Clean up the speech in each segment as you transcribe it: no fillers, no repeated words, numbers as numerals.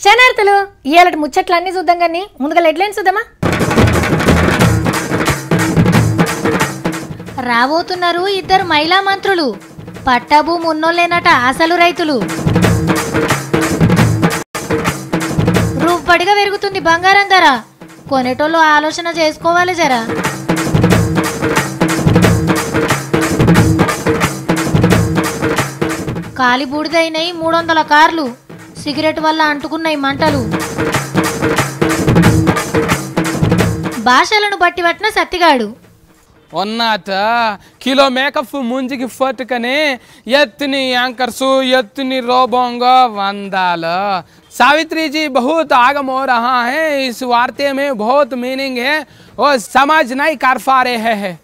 శనార్థులు ఇయాలటి ముచ్చట్లన్నీ చూద్దాం కానీ ముందుగా హెడ్లైన్స్ చూద్దామా. రాబోతున్నారు ఇద్దరు మహిళా మంత్రులు, పట్టాభూమి ఉన్నోళ్ళేనట అసలు రైతులు. రూపడిగా పెరుగుతుంది బంగారం ధర, కొనేటోళ్ళు ఆలోచన చేసుకోవాలి జరా. కాలి బూడిదైనాయి 300 కార్లు, సిగరెట్ వల్ల అంటుకున్నాయి మంటలు. భాషలను బట్టి పట్టిన సత్తిగాడు ఒన్నాత కిలో మేకప్ ముంజికి ఫట్టుకని ఎత్తుని యాంకర్సు ఎత్తుని रोबोंगा वंदाल. सावित्री जी बहुत आगम हो रहा है, इस वार्ते में बहुत मीनिंग है और समझ नहीं कर पा रहे हैं.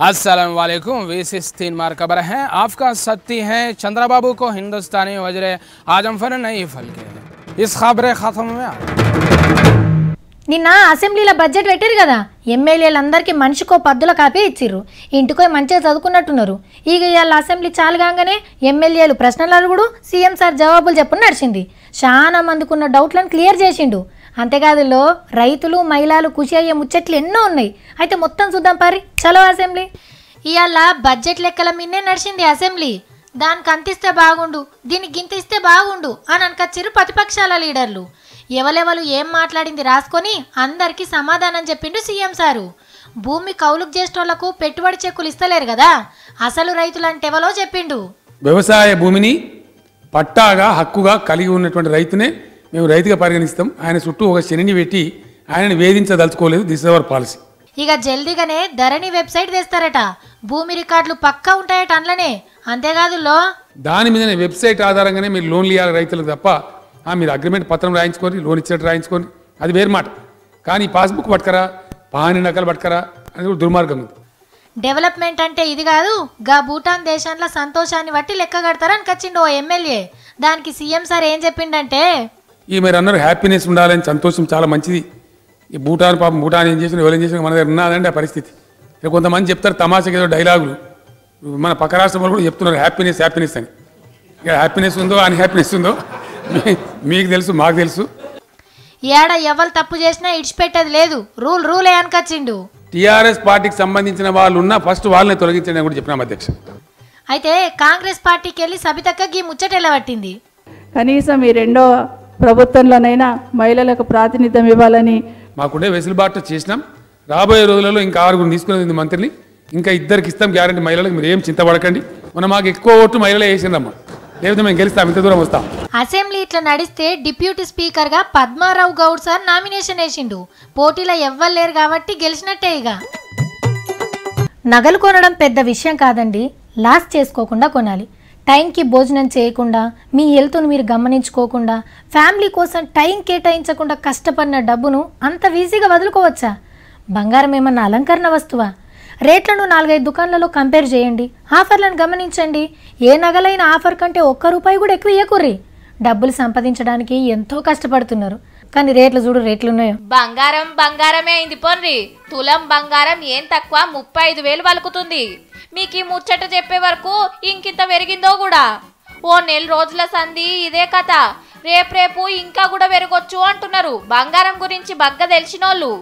अस्सलाम वालेकुम, विशेष 3 मार खबर है आपका सत्ती है. चंद्रबाबू को हिंदुस्तानी वज़ीर आज़म फर नहीं फल के इस खबर खत्म में. నిన్న అసెంబ్లీలో బడ్జెట్ పెట్టారు కదా, ఎమ్మెల్యేలందరికీ మనిషికో పద్దుల కాపీ ఇచ్చిర్రు. ఇంటికో మంచిగా చదువుకున్నట్టున్నారు. ఇక ఇవాళ అసెంబ్లీ చాలు కాగానే ఎమ్మెల్యేలు ప్రశ్నలు అడుగుడు, సీఎం సార్ జవాబులు చెప్పు నడిచింది. చాలా మందికున్న డౌట్లను క్లియర్ చేసిండు. అంతేకాదులో రైతులు మహిళలు ఖుషి అయ్యే ముచ్చట్లు ఎన్నో ఉన్నాయి. అయితే మొత్తం చూద్దాం పారి, చలో అసెంబ్లీ. ఇవాళ బడ్జెట్ లెక్కల మిన్నే నడిచింది అసెంబ్లీ. దానికి అంతిస్తే బాగుండు, దీనికి గింతిస్తే బాగుండు అని అనకొచ్చిర్రు ప్రతిపక్షాల లీడర్లు. ఎవలెవలు ఏం మాట్లాడింది రాసుకొని అందరికీ సమాధానం చెప్పిండు సీఎం సారు. భూమి కౌలుకు చేసేటోళ్లకు పెట్టుబడి చెక్కులు ఇస్తలేరు కదా, అసలు రైతులంటే ఎవలో చెప్పిండు. వ్యవసాయ భూమిని పట్టాగా హక్కుగా కలిగి ఉన్నటువంటి రైతునే మేము రైతుగా పరిగణిస్తాం. ఆయన చుట్టూ ఒక శనిని పెట్టి ఆయనని వేధించదలుచుకోలేదు. This is our policy. ఇక జల్దీగానే ధరణి వెబ్సైట్ తెస్తారట, భూమి రికార్డులు పక్కా ఉంటాయట అందులోనే. అంతేకాదు దాని మీదనే వెబ్సైట్ ఆధారంగానే మీరు లోన్లు ఇవ్వాలి రైతులకు తప్ప మీరు అగ్రిమెంట్ పత్రం రాయించుకొని లోన్ ఇచ్చేట్టు రాయించుకొని అది వేరు మాట. కానీ పాస్బుక్ పట్టుకరా, పాని నకలు పట్టుకరా అనేది కూడా దుర్మార్గం ఉంది. డెవలప్మెంట్ అంటే ఇది కాదు, గా భూటాన్ దేశంలో సంతోషాన్ని బట్టి లెక్క కడతారని కచ్చిండు ఓ ఎమ్మెల్యే. దానికి సీఎం సార్ ఏం చెప్పిండంటే, ఈ మీరు అన్నారు హ్యాపీనెస్ ఉండాలని, సంతోషం చాలా మంచిది. ఈ భూటాన్ పాపం భూటాన్ ఏం చేసిన ఎవరు ఏం చేసిన మన దగ్గర ఉన్నదండి ఆ పరిస్థితి. ఇక కొంతమంది చెప్తారు తమాషకి ఏదో డైలాగులు, మన పక్క రాష్ట్రంలో కూడా చెప్తున్నారు హ్యాపీనెస్ హ్యాపీనెస్ అని. ఇక హ్యాపీనెస్ ఉందో అన్హ్యాపీనెస్ ఉందో మీకు తెలుసు, మాకు తెలుసు. ఏడ ఎవరు తప్పు చేసినా ఇడిచిపెట్టేది లేదు, రూలే అనుకొచ్చిండు. టీఆర్ఎస్ పార్టీకి సంబంధించిన వాళ్ళు ఉన్నా ఫస్ట్ వాళ్ళని తొలగించండి అని కూడా చెప్పినాం అధ్యక్ష. అయితే కాంగ్రెస్ పార్టీకి వెళ్ళి సబితక్క గీ ముచ్చట ఎలా పట్టింది. కనీసం ఈ రెండో ప్రభుత్వంలోనైనా మహిళలకు ప్రాతినిధ్యం ఇవ్వాలని మాకుండే వెసులుబాటు చేసినాం. రాబోయే రోజులలో ఇంకా 6 తీసుకునేది మంత్రిని, ఇంకా 2 ఇస్తాం గ్యారంటీ మహిళలకు. మీరు ఏం చింతపడకండి. మనం మాకు ఎక్కువ ఓట్లు మహిళలే వేసిందమ్మా, లేకపోతే మేము గెలుస్తాం, ఇంత దూరం వస్తాం. అసెంబ్లీ ఇట్లా నడిస్తే డిప్యూటీ స్పీకర్ గా పద్మారావు గౌడ్ సార్ నామినేషన్ వేసిండు. పోటీలో ఎవ్వరు కాబట్టి గెలిచినట్టే. ఇక నగలు కొనడం పెద్ద విషయం కాదండి, లాస్ చేసుకోకుండా కొనాలి. టైంకి భోజనం చేయకుండా, మీ హెల్త్ను మీరు గమనించుకోకుండా, ఫ్యామిలీ కోసం టైం కేటాయించకుండా కష్టపడిన డబ్బును అంత ఈజీగా వదులుకోవచ్చా? బంగారం ఏమన్నా అలంకరణ వస్తువా? రేట్లను 4-5 దుకాణాలలో కంపేర్ చేయండి, ఆఫర్లను గమనించండి. ఏ నగలైన ఆఫర్ కంటే ₹1 కూడా ఎక్కువ ఇయ్యకుర్రి. డబ్బులు సంపాదించడానికి ఎంతో కష్టపడుతున్నారు, కానీ రేట్లు చూడు రేట్లున్నాయో. బంగారమే అయింది పోన్రి. తులం బంగారం ఏం తక్కువ 35,000 పలుకుతుంది. మీకు ఈ ముచ్చట చెప్పే వరకు ఇంకింత పెరిగిందో కూడా. ఓ నెల రోజుల సంధి ఇదే కథ. రేపు ఇంకా కూడా పెరగొచ్చు అంటున్నారు బంగారం గురించి బగ్గ తెలిసినోళ్ళు.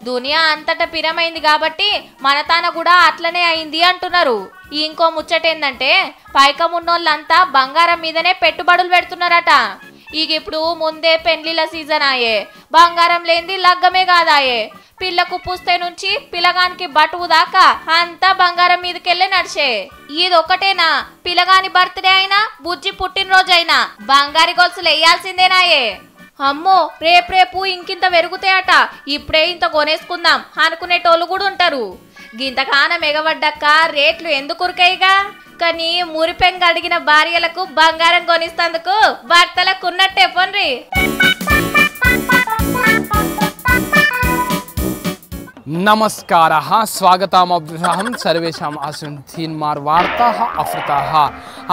దునియా అంతటా పిరమైంది కాబట్టి మన తాన కూడా అట్లనే అయింది అంటున్నారు. ఇంకో ముచ్చట ఏందంటే, పైకమున్నోళ్ళంతా బంగారం మీదనే పెట్టుబడులు పెడుతున్నారట. ఇక ఇప్పుడు ముందే పెండ్లిల సీజన్ ఆయే, బంగారం లేనిది లగ్గమే కాదాయే. పిల్లకు పుస్తే నుంచి పిల్లగానికి బటువు దాకా అంతా బంగారం మీదకెళ్ళే నడిచే. ఇది ఒకటేనా, పిల్లగాని బర్త్డే అయినా బుజ్జి పుట్టినరోజు అయినా బంగారి గొలుసులు వేయాల్సిందేనాయే. అమ్మో రేపు ఇంకింత పెరుగుతాయట, ఇప్పుడే ఇంత కొనేసుకుందాం అనుకునేటోళ్ళు కూడా ఉంటారు. గింతకానం ఎగబడ్డాక రేట్లు ఎందుకు ఉరికాయిగా. కానీ మురిపెంగ అడిగిన భార్యలకు బంగారం కొనిస్తందుకు భర్తలకు ఉన్నట్టే పోన్రి. नमस्कारः स्वागतमभ्यहं सर्वेषाम् अस्मिन् तीन्मार् वार्ताः अफृताः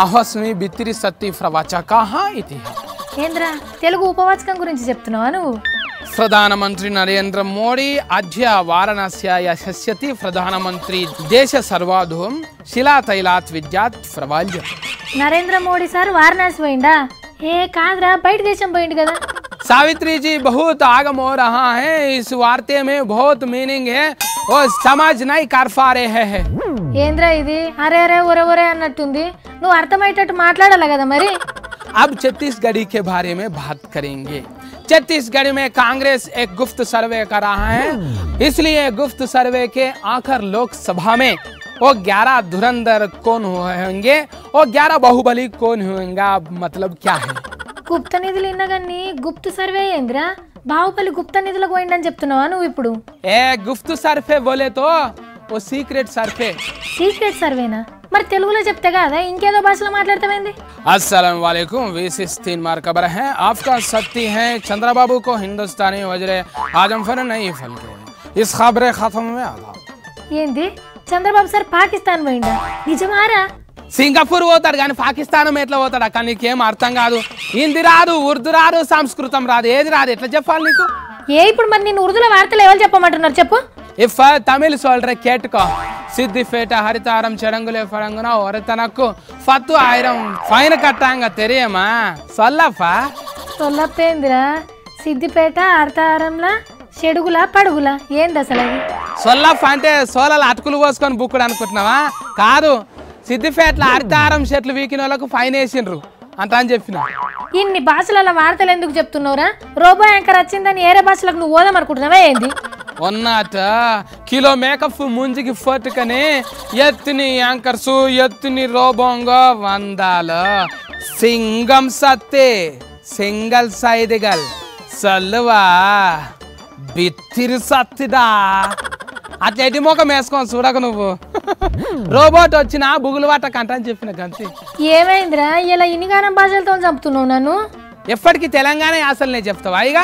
अहस्मि बित्तिरि सत्ति प्रवचकः इति ఏంద్రా తెలుగు ఉపవాచకం గురించి చెప్తున్నావా నువ్వు? प्रधानमंत्री नरेंद्र मोदी अद्य वाराणस्यां यशस्यति प्रधानमंत्री देश सर्वाधुं शिलातैलात् विद्यात् प्रवाल्य నరేంద్ర మోడీ సార్ వారణాసి పోయిండా? ఏ కాదురా బయట దేశం పోయిండు కదా. सावित्री जी बहुत आगम हो रहा है इस वार्ते में बहुत मीनिंग है और समझ नहीं कर पा रहे हैं ఏంద్రా ఇది అరే అరే ఒరే ఒరే అన్నట్టుంది. నువ్వు అర్థమయ్యేటట్టు మాట్లాడాలి కదా మరి. अब छत्तीसगढ़ के बारे में बात करेंगे। छत्तीसगढ़ में कांग्रेस एक गुप्त सर्वे कर रहा है, इसलिए गुप्त सर्वे के आखिर लोकसभा में वो 11 धुरंधर कौन होंगे और 11 बाहुबली कौन होंगे, मतलब क्या है? గుప్త నిధులు ఇన్నగాన్ని గుప్త సర్వే ఏంద్రా? బాహుబలి గుప్త నిధులకు పోయిండని చెప్తున్నావా నువ్వు ఇప్పుడు? ए गुप्त सर्वे बोले तो वो सीक्रेट सर्वे। సీక్రెట్ సర్వేనా? మరి తెలుగులో చెప్తే కదా ఇంకేదో భాషలో మాట్లాడతావేంది? अस्सलाम वालेकुम, विशेष 3 मार खबर है आपका सत्य है। चंद्रबाबू को हिंदुस्तानी वजरे आजम फन नहीं फल गए, इस खबर खत्म में आधा ఏంది చంద్రబాబు సార్ పాకిస్తాన్ పోయిండా? నిజమారా? సింగపూర్ పోతాడు కానీ పాకిస్తాన్ ఎట్లా పోతాడు అక్క? నీకేం అర్థం కాదు. హిందీ రాదు, ఉర్దూ రాదు, సంస్కృతం రాదు, ఏది రాదు, ఎట్లా చెప్పాలి నీకు? ఇప్పుడు మరి నేను ఉర్దూలో వార్తలు ఎవరు చెప్పమంటున్నారు చెప్పు? ఇఫ్ తమిళ్ సోల్రే కేట్టుకో సిద్దిపేట హరితారం చెడంగులే ఫడంగున ఒరతనకు ఫత్తు ఆయిరం ఫైన్ కట్టాంగ తెరియమా సొల్లఫా సొల్లప్పేందిరా? సిద్దిపేట అర్తారంలా చెడుగులా పడుగులా ఏంది అసలు అది? సొల్లఫ్ అంటే సోలలు అటుకులు పోసుకొని బుక్కుడు అనుకుంటున్నావా? కాదు, సిద్దిపేటలో హరితారం చెట్లు వీకిన వాళ్ళకు ఫైన్ వేసిండ్రు అంత అని చెప్పిన. ఇన్ని భాషల వార్తలు ఎందుకు చెప్తున్నావురా? రోబో యాంకర్ వచ్చిందని ఏరే భాషలకు నువ్వు ఓదామనుకుంటున్నావా ఏంది? ఉన్నట కిలో మేకప్ ముంజికి ఫట్టుకని ఎత్తిని యాంకర్సు ఎత్తిని రోబోంగో వందాలు సింగం సత్తే సింగల్ సైదిగల్ సల్లువా బిత్తిరి సత్తిదా అట్లా ఎటి మొఖం వేసుకొని చూడక నువ్వు. రోబోట్ వచ్చిన బుగులు వాట కంట అని చెప్పిన గంతి. ఏమైందిరా ఇలా ఇన్నిగానం భాషలతో చంపుతున్నావు నన్ను? ఎప్పటికీ తెలంగాణ యాసలనే చెప్తావా? ఇక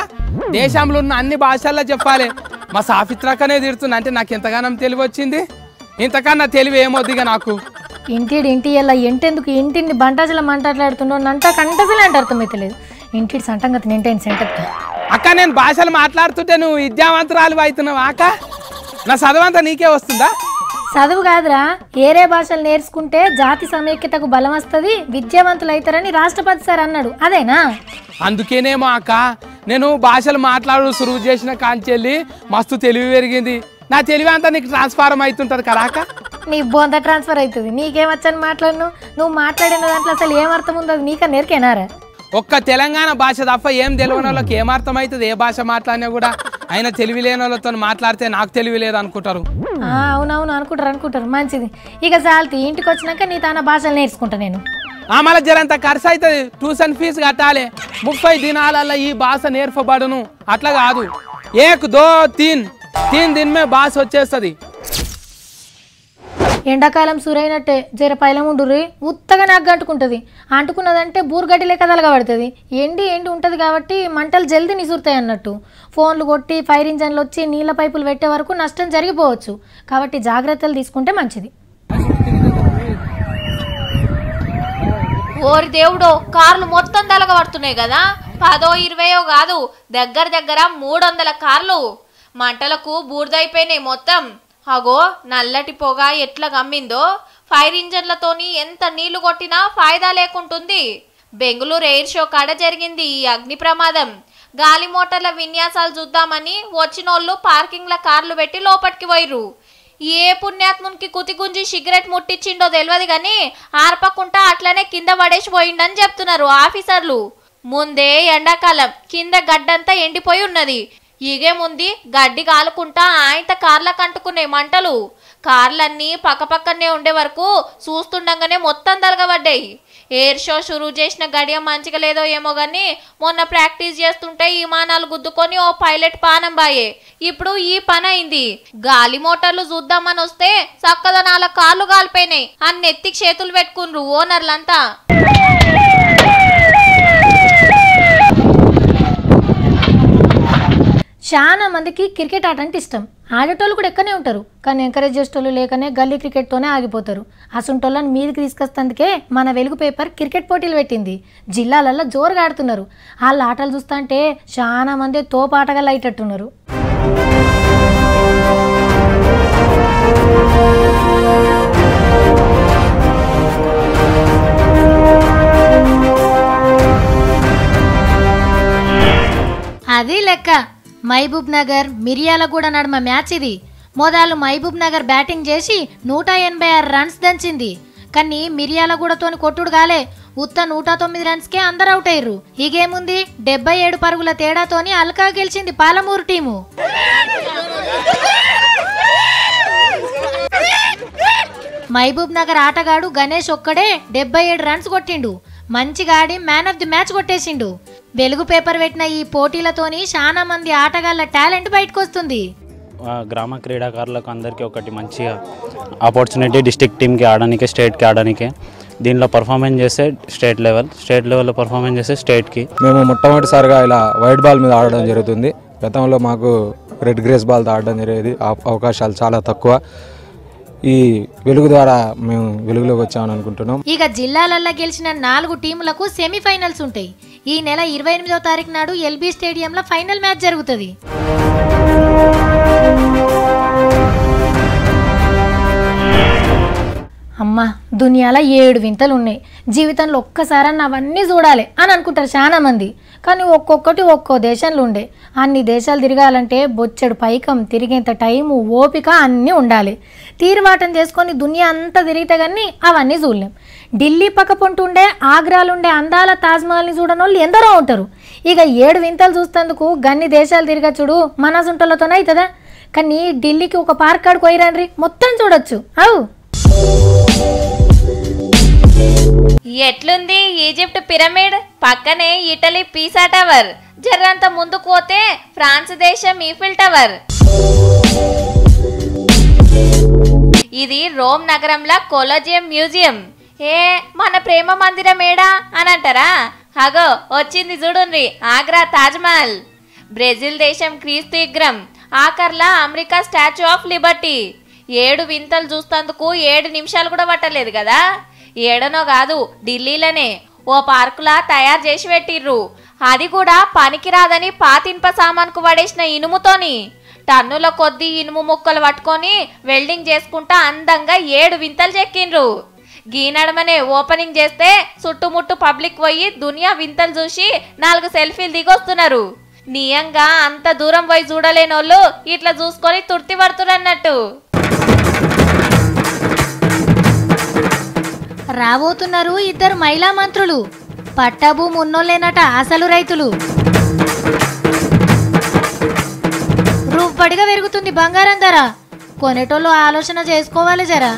దేశంలో ఉన్న అన్ని భాషల్లో చెప్పాలి. మా సాఫిత్రకనే తిడుతున్నా అంటే నాకు ఎంతగానం తెలివి వచ్చింది. ఇంతకన్నా తెలివి ఏమొద్దిగా నాకు. ఇంటి ఇలా ఎంటెందుకు ఇంటిని బంటాజల మాట్లాడుతున్నావు నంట కంటసలే అంటే అర్థమైతలేదు. ఇంటి సంటంగతి నింటైన సెంటర్ అక్క నేను భాషలు మాట్లాడుతుంటే నువ్వు విద్యావంతురాలు అవుతున్నావు అక్క. నా చదవంతా నీకే వస్తుందా? చదువు కాదురా, ఏరే భాషలు నేర్చుకుంటే జాతి సమైక్యతకు బలం వస్తుంది, విద్యావంతులు అవుతారని రాష్ట్రపతి సార్ అన్నాడు, అదేనా? అందుకేనేమో అక్క నేను భాషలు మాట్లాడు సురువు చేసిన కాంచెల్లి మస్తు తెలివి పెరిగింది. నా తెలివి అంతా నీకు ట్రాన్స్ఫార్మ్ అవుతుంటది కదా అక్క. నీ బొంద ట్రాన్స్ఫర్ అవుతుంది. నీకేమచ్చని మాట్లాడను? నువ్వు మాట్లాడిన దాంట్లో అసలు ఏమర్థం ఉందో అది నీక నేర్కేనారా? ఒక్క తెలంగాణ భాష తప్ప ఏం తెలియని వాళ్ళకి ఏమర్థం అవుతుంది? ఏ భాష మాట్లాడినా కూడా అయినా తెలివి లేని వాళ్ళతో మాట్లాడితే నాకు తెలివి లేదు అనుకుంటారు. అవునవును అనుకుంటారు మంచిది. ఇక చాలతి ఇంటికి వచ్చినాక నీ తాన భాషలు నేర్చుకుంటా నేను. మళ్ళీ జరంత ఖర్చు అవుతుంది, ట్యూషన్ ఫీజు కట్టాలి. 30 దినాలలో ఈ భాష నేర్పబడును అట్లా కాదు. 1 2 3 दिन में భాష వచ్చేస్తుంది. ఎండాకాలం సురైనట్టే జర పైలం ఉండుర్రి, ఉత్తగా నాకు అంటుకుంటుంది. అంటుకున్నదంటే బూరుగడ్డి లెక్క తలగబడుతుంది. ఎండి ఉంటుంది కాబట్టి మంటలు జల్దీ నిసురుతాయి అన్నట్టు. ఫోన్లు కొట్టి ఫైర్ ఇంజన్లు వచ్చి నీళ్ళ పైపులు పెట్టే వరకు నష్టం జరిగిపోవచ్చు. కాబట్టి జాగ్రత్తలు తీసుకుంటే మంచిది. ఓరి దేవుడో, కార్లు మొత్తం తలగబడుతున్నాయి కదా. 10 20 కాదు, దగ్గర 300 కార్లు మంటలకు బూర్దైపోయినాయి మొత్తం. అగో నల్లటి పొగ ఎట్లా గమ్మిందో. ఫైర్ ఇంజన్లతోని ఎంత నీళ్లు కొట్టినా ఫాయిదా లేకుంటుంది. బెంగళూరు ఎయిర్ షో కాడ జరిగింది ఈ అగ్ని ప్రమాదం. గాలి మోటార్ల విన్యాసాలు చూద్దామని వచ్చినోళ్ళు పార్కింగ్ల కార్లు పెట్టి లోపలికి పోయిర్రు. ఏ పుణ్యాత్మునికి కుతిగుంజి సిగరెట్ ముట్టించిండో తెలియదు కానీ ఆర్పకుండా అట్లనే కింద పడేసి పోయిండని చెప్తున్నారు ఆఫీసర్లు. ముందే ఎండాకాలం, కింద గడ్డంతా ఎండిపోయి ఉన్నది. ఈగేముంది, గడ్డి కాలుకుంటా ఆయత కార్లకు అంటుకునే మంటలు. కార్లన్నీ పక్కపక్కనే ఉండే వరకు చూస్తుండగానే మొత్తం తలగబడ్డాయి. ఎయిర్ షో షురూ చేసిన గడియం మంచిగా లేదో ఏమో గానీ మొన్న ప్రాక్టీస్ చేస్తుంటే విమానాలు గుద్దుకొని ఓ పైలట్ పానం బాయే. ఇప్పుడు ఈ పని అయింది. గాలి మోటార్లు చూద్దామని వస్తే చక్కదనాల కార్లు కాలిపోయినాయి. అన్ని ఎత్తికి చేతులు పెట్టుకున్రు ఓనర్లంతా. చాలా మందికి క్రికెట్ ఆట అంటే ఇష్టం. ఆడేటోళ్ళు కూడా ఎక్కనే ఉంటారు, కానీ ఎంకరేజ్ చేసేటోళ్ళు లేకనే గల్లీ క్రికెట్తోనే ఆగిపోతారు. అసంటోళ్ళని మీదకి తీసుకొస్తందుకే మన వెలుగు పేపర్ క్రికెట్ పోటీలు పెట్టింది. జిల్లాలలో జోరుగా ఆడుతున్నారు. వాళ్ళ ఆటలు చూస్తుంటే చాలా మంది తోపాటగా లైటట్టున్నారు. అది లెక్క. మహబూబ్ నగర్ మిర్యాలగూడ నడుమ మ్యాచ్ ఇది. మొదలు మహబూబ్ నగర్ బ్యాటింగ్ చేసి 186 రన్స్ దంచింది. కానీ మిర్యాలగూడతోని కొట్టుడు కాలే. ఉత్త 109 రన్స్కే అందరు అవుట్ అయ్యారు. ఈ గేముంది 77 పరుగుల తేడాతోని అల్కా గెలిచింది పాలమూరు టీము. మహబూబ్ నగర్ ఆటగాడు గణేష్ ఒక్కడే 77 రన్స్ కొట్టిండు. మంచిగా ఆడి మ్యాన్ ఆఫ్ ది మ్యాచ్ కొట్టేసిండు. వెలుగు పేపర్ పెట్టిన ఈ పోటీలతోని చాలా మంది ఆటగాళ్ళ టాలెంట్ బయటకు వస్తుంది. గ్రామ క్రీడాకారులకు అందరికీ ఒకటి మంచిగా ఆపర్చునిటీ డిస్ట్రిక్ట్ టీమ్కి ఆడడానికి, స్టేట్కి ఆడడానికి. దీనిలో పర్ఫార్మెన్స్ చేస్తే స్టేట్ లెవెల్లో పర్ఫార్మెన్స్ చేస్తే స్టేట్కి. మేము మొట్టమొదటిసారిగా ఇలా వైట్ బాల్ మీద ఆడడం జరుగుతుంది. గతంలో మాకు రెడ్ గ్రేస్ బాల్తో ఆడడం జరిగేది. అవకాశాలు చాలా తక్కువ. ఈ వెలుగు ద్వారా మేము వెలుగులోకి వచ్చామని అనుకుంటున్నాం. ఇక జిల్లాలల్లో గెలిచిన 4 టీములకు సెమీఫైనల్స్ ఉంటాయి. ఈ నెల 28వ తారీఖు నాడు ఎల్బీ స్టేడియంలో ఫైనల్ మ్యాచ్ జరుగుతుంది. అమ్మా, దునియాలో 7 వింతలు ఉన్నాయి. జీవితంలో ఒక్కసారన్నా అవన్నీ చూడాలి అని అనుకుంటారు చాలా మంది. కానీ ఒక్కొక్కటి ఒక్కో దేశంలో ఉండే. అన్ని దేశాలు తిరగాలంటే బొచ్చెడు పైకం, తిరిగేంత టైము, ఓపిక అన్నీ ఉండాలి. తీరువాటం చేసుకొని దునియా అంతా తిరిగితే కానీ అవన్నీ చూడలేం. ఢిల్లీ పక్కపొంటుండే ఆగ్రాలుండే అందాల తాజ్మహల్ని చూడని వాళ్ళు ఎందరో ఉంటారు. ఇక 7 వింతలు చూస్తేందుకు గన్ని దేశాలు తిరగచ్చుడు మన సుంటలతోనే అవుతుందా? కానీ ఢిల్లీకి ఒక పార్క్ కాడికి పోయిరండ్రి, మొత్తం చూడొచ్చు. అవు ఎట్లుంది ఈజిప్ట్ పిరమిడ్, పక్కనే ఇటలీ పీసా టవర్, జర్రంత ముందుకు పోతే ఫ్రాన్స్ దేశం ఈఫిల్ టవర్. ఇది రోమ్ నగరంలో కొలోజియం మ్యూజియం. మన ప్రేమ మందిరం ఏడా అని అంటారా? అగో వచ్చింది చూడుండ్రి, ఆగ్రా తాజ్మహల్. బ్రెజిల్ దేశం క్రీస్తు విగ్రహం, ఆఖర్లా అమెరికా స్టాచ్యూ ఆఫ్ లిబర్టీ. 7 వింతలు చూస్తేందుకు 7 నిమిషాలు కూడా పట్టలేదు కదా. ఏడనో కాదు, ఢిల్లీలోనే ఓ పార్కులా తయారు చేసి పెట్టిర్రు. అది కూడా పనికిరాదని పాతిన్ప సామాన్కు పడేసిన ఇనుముతోని. టన్నుల కొద్దీ ఇనుము ముక్కలు పట్టుకొని వెల్డింగ్ చేసుకుంటా అందంగా 7 వింతలు చెక్కిండ్రు. గీనడమనే ఓపెనింగ్ చేస్తే చుట్టుముట్టు పబ్లిక్ పోయి దునియా వింతలు చూసి 4 సెల్ఫీలు దిగొస్తున్నారు. నియంగా అంత దూరం పోయి చూడలేనోళ్ళు ఇట్లా చూసుకొని తుర్తి పడుతున్నట్టు. రాబోతున్నారు 2 మహిళా మంత్రులు. పట్టాభూమి ఉన్నోళ్ళేనట అసలు రైతులు. రూపడిగా పెరుగుతుంది బంగారం ధర. కొనేటోళ్ళు ఆలోచన చేసుకోవాలి జరా.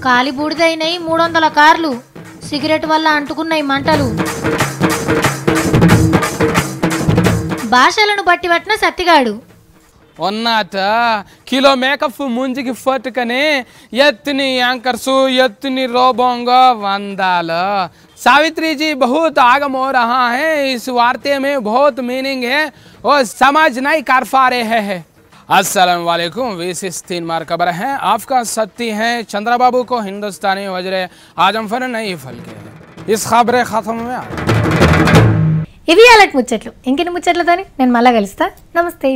కాలి బూడిదైనాయి 300 కార్లు. సిగరెట్ వల్ల అంటుకున్నాయి మంటలు. భాషలను బట్టి పట్టిన సత్తిగాడు. ఉన్నత కిలో మేకప్ ముంజికి ఫట్టుకనే ఎత్తుని యాంకర్సు ఎత్తుని रोबोंगा वंदाल। सावित्री जी बहुत आगम हो रहा है, इस वार्ते में बहुत मीनिंग है और समझ नहीं कर पा रहे हैं। अस्सलाम वालेकुम, विशेष 3 मार खबर है आपका सत्ती है। चंद्रबाबू को हिंदुस्तानी वजरे आजम फन नहीं फल के इस खबर खत्म में ఇవి అలాంటి ముచ్చట్లు. ఇంకెన్ని ముచ్చట్లతోని నేను మళ్ళా కలుస్తా. నమస్తే.